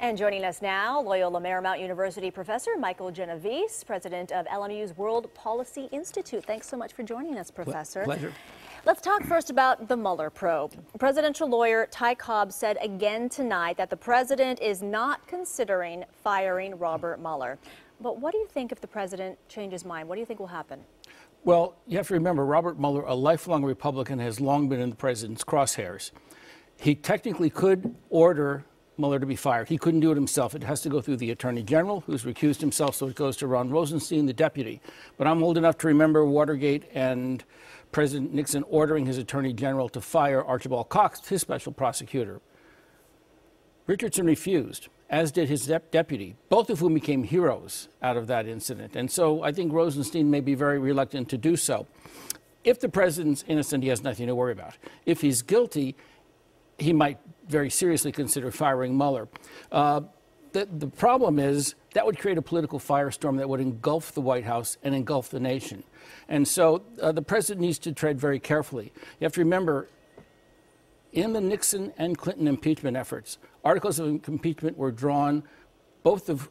And joining us now, Loyola Marymount University professor Michael Genovese, president of LMU's World Policy Institute. Thanks so much for joining us, Professor. Pleasure. Let's talk first about the Mueller probe. Presidential lawyer Ty Cobb said again tonight that the president is not considering firing Robert Mueller. But what do you think if the president changes his mind? What do you think will happen? Well, you have to remember, Robert Mueller, a lifelong Republican, has long been in the president's crosshairs. He technically could order Mueller to be fired. He couldn't do it himself. It has to go through the Attorney General, who's recused himself, so it goes to Ron Rosenstein, the deputy. But I'm old enough to remember Watergate and President Nixon ordering his Attorney General to fire Archibald Cox, his special prosecutor. Richardson refused, as did his deputy, both of whom became heroes out of that incident. And so I think Rosenstein may be very reluctant to do so. If the president's innocent, he has nothing to worry about. If he's guilty, he might very seriously consider firing Mueller. The problem is that would create a political firestorm that would engulf the White House and engulf the nation. And so the president needs to tread very carefully. You have to remember, in the Nixon and Clinton impeachment efforts, articles of impeachment were drawn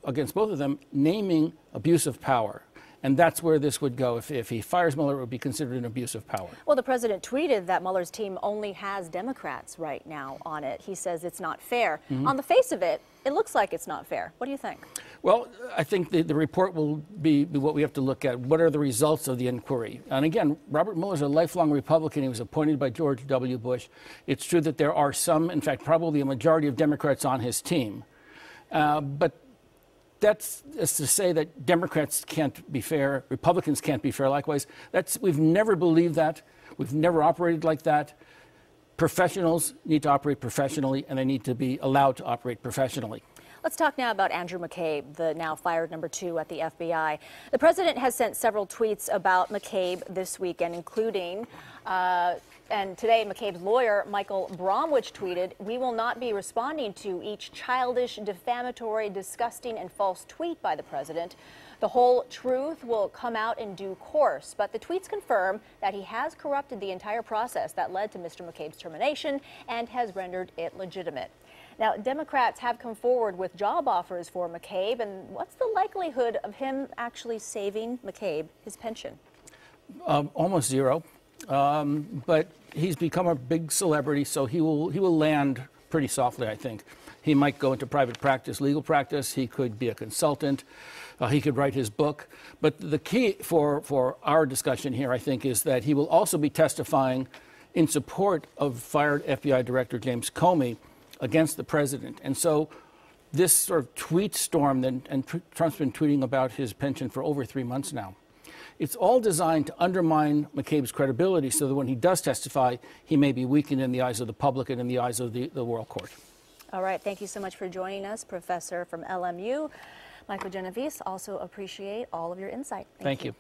against both of them, naming abuse of power. And that's where this would go. If he fires Mueller, it would be considered an abuse of power. Well, the president tweeted that Mueller's team only has Democrats right now on it. He says it's not fair. On the face of it, it looks like it's not fair. What do you think? Well, I think the report will be what we have to look at. What are the results of the inquiry? And again, Robert Mueller's a lifelong Republican. He was appointed by George W. Bush. It's true that there are some, in fact, probably a majority of Democrats on his team. But that's to say that Democrats can't be fair, Republicans can't be fair likewise. We've never believed that. We've never operated like that. Professionals need to operate professionally, and they need to be allowed to operate professionally. Let's talk now about Andrew McCabe, the now fired #2 at the FBI. The president has sent several tweets about McCabe this weekend, including, and today McCabe's lawyer, Michael Bromwich, tweeted, "We will not be responding to each childish, defamatory, disgusting, and false tweet by the president. The whole truth will come out in due course." But the tweets confirm that he has corrupted the entire process that led to Mr. McCabe's termination and has rendered it legitimate. Now, Democrats have come forward with job offers for McCabe, and what's the likelihood of him actually saving McCabe his pension? Almost zero. But he's become a big celebrity, so he will land pretty softly, I think. He might go into private practice, legal practice. He could be a consultant. He could write his book. But the key for our discussion here, I think, is that he will also be testifying in support of fired FBI Director James Comey against the president. And so this sort of tweet storm, and Trump's been tweeting about his pension for over 3 months now. It's all designed to undermine McCabe's credibility so that when he does testify, he may be weakened in the eyes of the public and in the eyes of the world court. All right. Thank you so much for joining us, Professor from LMU. Michael Genovese. Also appreciate all of your insight. Thank you.